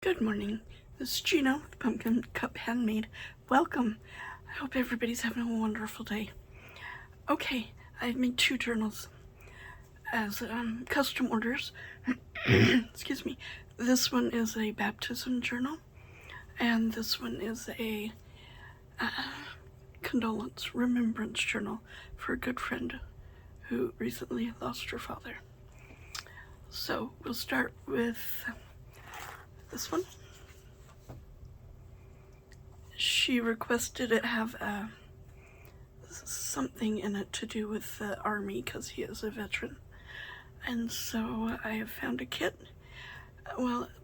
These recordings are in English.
Good morning. This is Gina, the Pumpkin Cup Handmaid. Welcome. I hope everybody's having a wonderful day. Okay, I've made 2 journals as custom orders. Excuse me. This one is a baptism journal, and this one is a condolence, remembrance journal for a good friend who recently lost her father. So we'll start with this one. She requested it have something in it to do with the Army because he is a veteran. And so I have found a kit,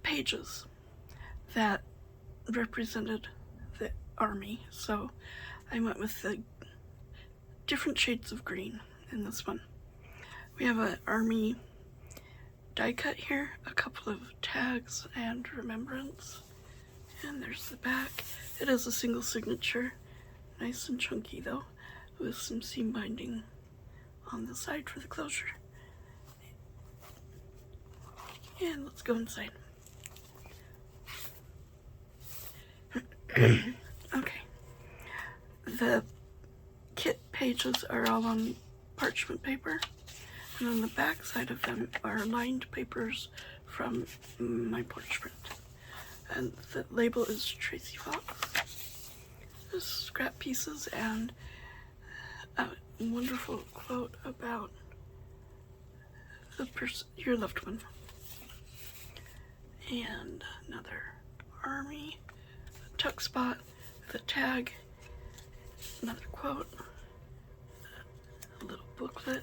pages that represented the Army. So I went with the different shades of green in this one. We have an Army die cut here, a couple of tags and remembrance. And there's the back. It is a single signature, nice and chunky though, with some seam binding on the side for the closure. And let's go inside. Okay. The kit pages are all on parchment paper, and on the back side of them are lined papers from my porch print. And the label is Tracy Fox. There's scrap pieces and a wonderful quote about your loved one. And another Army tuck spot with a tag, another quote, a little booklet,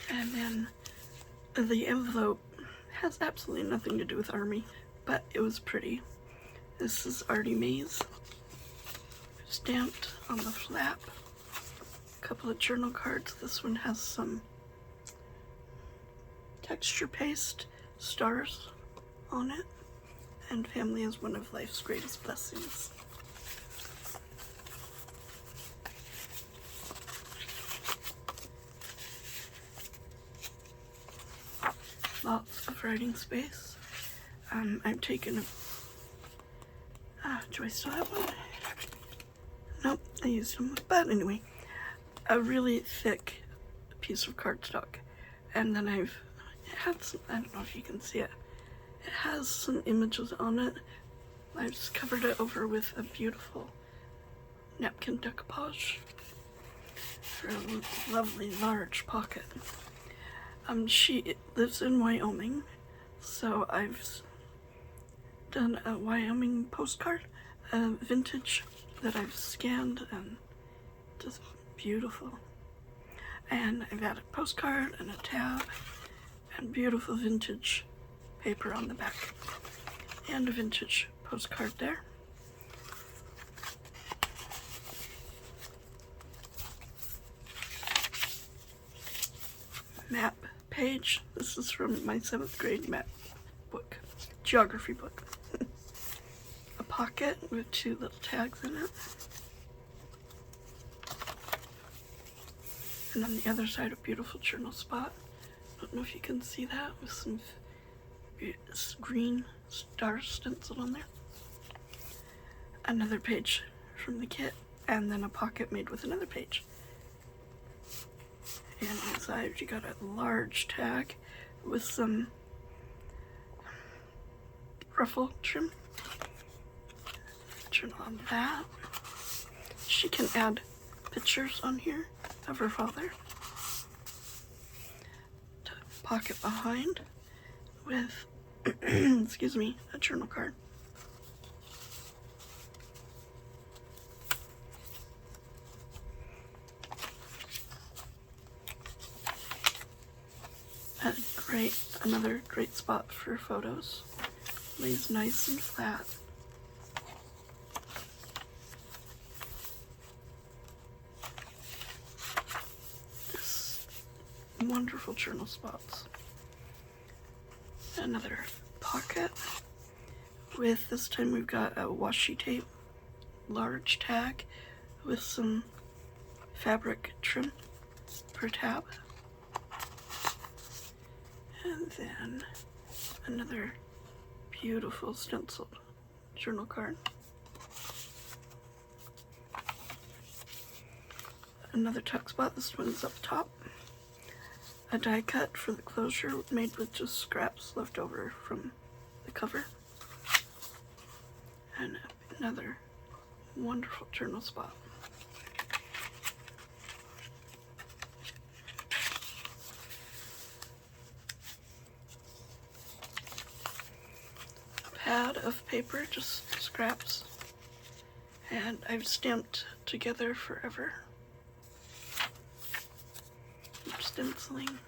and then the envelope has absolutely nothing to do with Army, but it was pretty. This is Artie Mays, stamped on the flap. A couple of journal cards. This one has some texture paste stars on it, and family is one of life's greatest blessings. Lots of writing space. I've taken do I still have one? Nope, I used them. But anyway, a really thick piece of cardstock. And then it had some, I don't know if you can see it. It has some images on it. I've just covered it over with a beautiful napkin decoupage for a lovely large pocket. She lives in Wyoming, so I've done a Wyoming postcard, a vintage that I've scanned, and just beautiful. And I've got a postcard and a tab and beautiful vintage paper on the back and a vintage postcard there. Map page. This is from my 7th grade map book, geography book. A pocket with 2 little tags in it. And on the other side, a beautiful journal spot. I don't know if you can see that, with some green star stencil on there. Another page from the kit, and then a pocket made with another page. And inside you got a large tag with some ruffle trim. Journal on that. She can add pictures on here of her father. Pocket behind with, excuse me, a journal card. Another great spot for photos. Lays nice and flat. Just wonderful journal spots. Another pocket with, this time we've got a washi tape, large tag with some fabric trim per tab. And then another beautiful stenciled journal card. Another tuck spot, this one's up top. A die cut for the closure made with just scraps left over from the cover. And another wonderful journal spot. A pad of paper, just scraps. And I've stamped together forever. Stenciling.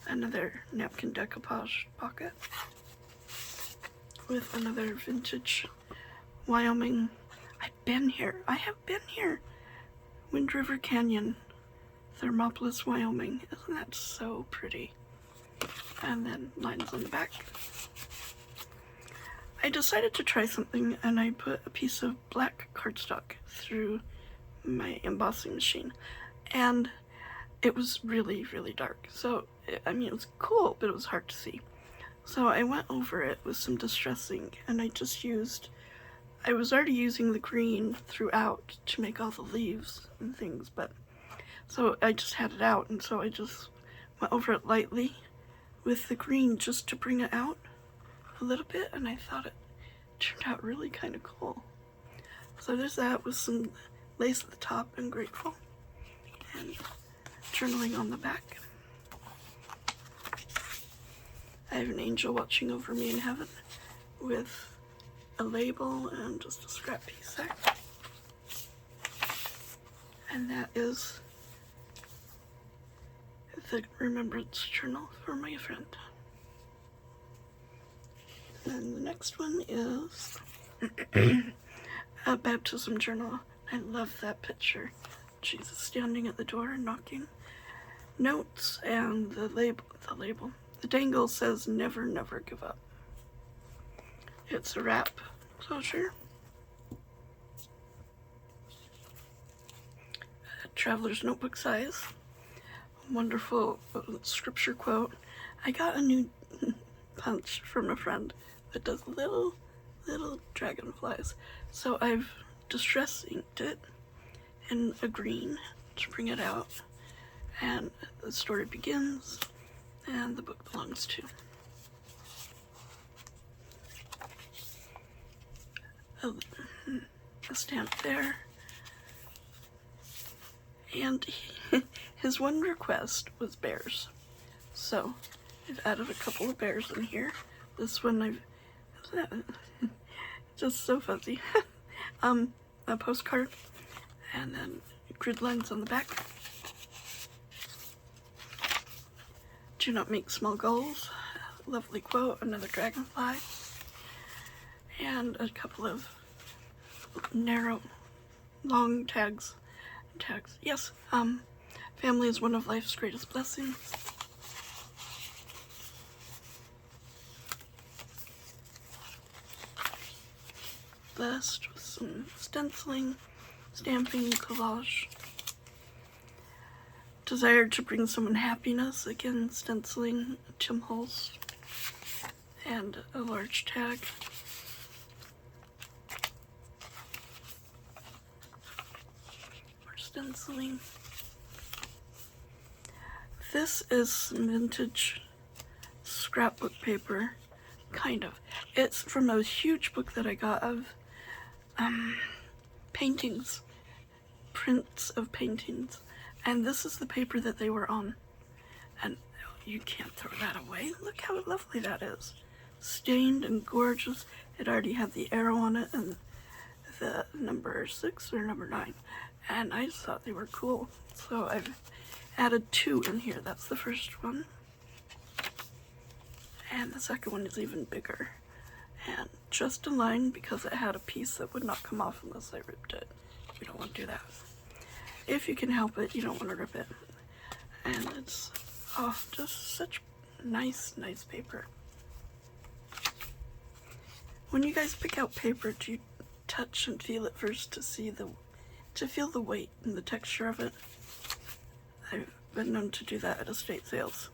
Another napkin decoupage pocket with another vintage Wyoming. I've been here. I have been here. Wind River Canyon, Thermopolis, Wyoming. Isn't that so pretty? And then lines on the back. I decided to try something, and I put a piece of black cardstock through my embossing machine, and it was really, really dark. So, I mean, it was cool, but it was hard to see. So I went over it with some Distress ink, and I was already using the green throughout to make all the leaves and things, but so I just had it out, and so I just went over it lightly with the green just to bring it out a little bit, and I thought it turned out really kind of cool. So there's that with some lace at the top and grateful, and journaling on the back. I have an angel watching over me in heaven with a label and just a scrap piece there. And that is the Remembrance journal for my friend. And the next one is a baptism journal. I love that picture. Jesus standing at the door and knocking. Notes and the label. The dangle says never, never give up. It's a wrap closure. A traveler's notebook size. Wonderful scripture quote. I got a new punch from a friend that does little dragonflies. So I've Distress inked it in a green to bring it out. And the story begins, and the book belongs to. A stamp there. And his one request was bears. So I've added a couple of bears in here. This one just so fuzzy. A postcard, and then grid lines on the back. Do not make small goals. Lovely quote, another dragonfly, and a couple of narrow, long tags. Yes, family is one of life's greatest blessings. Blessed with some stenciling, stamping, collage. Desired to bring someone happiness, again stenciling, Tim Holtz, and a large tag. More stenciling. This is some vintage scrapbook paper, kind of. It's from a huge book that I got of paintings, prints of paintings, and this is the paper that they were on, and you can't throw that away. Look how lovely that is. Stained and gorgeous. It already had the arrow on it and the number 6 or number 9, and I just thought they were cool, so I've added 2 in here. That's the first one, and the second one is even bigger, and just a line because it had a piece that would not come off unless I ripped it. You don't want to do that. If you can help it, you don't want to rip it. And it's just such nice paper. When you guys pick out paper, do you touch and feel it first to feel the weight and the texture of it? I've been known to do that at estate sales.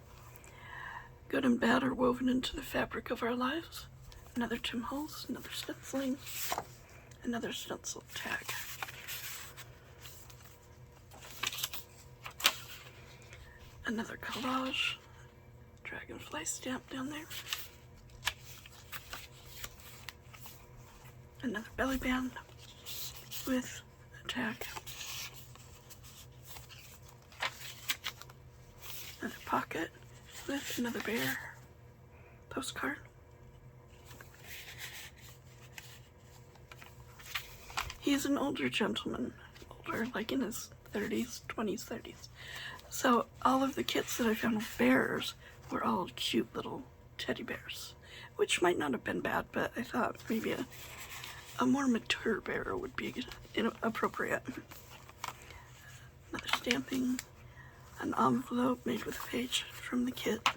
Good and bad are woven into the fabric of our lives. Another Tim Holtz, another stenciling, another stencil tag. Another collage, dragonfly stamp down there. Another belly band with a tag. Another pocket with another bear postcard. He's an older gentleman, older, like in his 30s, 20s, 30s. So all of the kits that I found with bears were all cute little teddy bears, which might not have been bad, but I thought maybe a more mature bear would be appropriate. Another stamping, an envelope made with a page from the kit.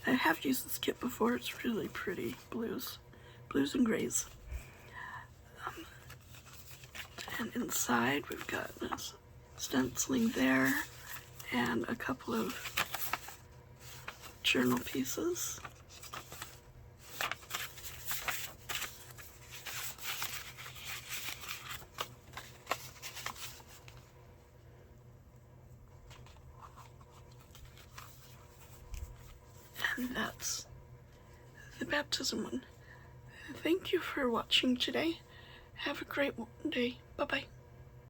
I have used this kit before. It's really pretty. Blues and grays. And inside we've got this stenciling there and a couple of journal pieces. And that's the baptism one. Thank you for watching today. Have a great day. Bye-bye.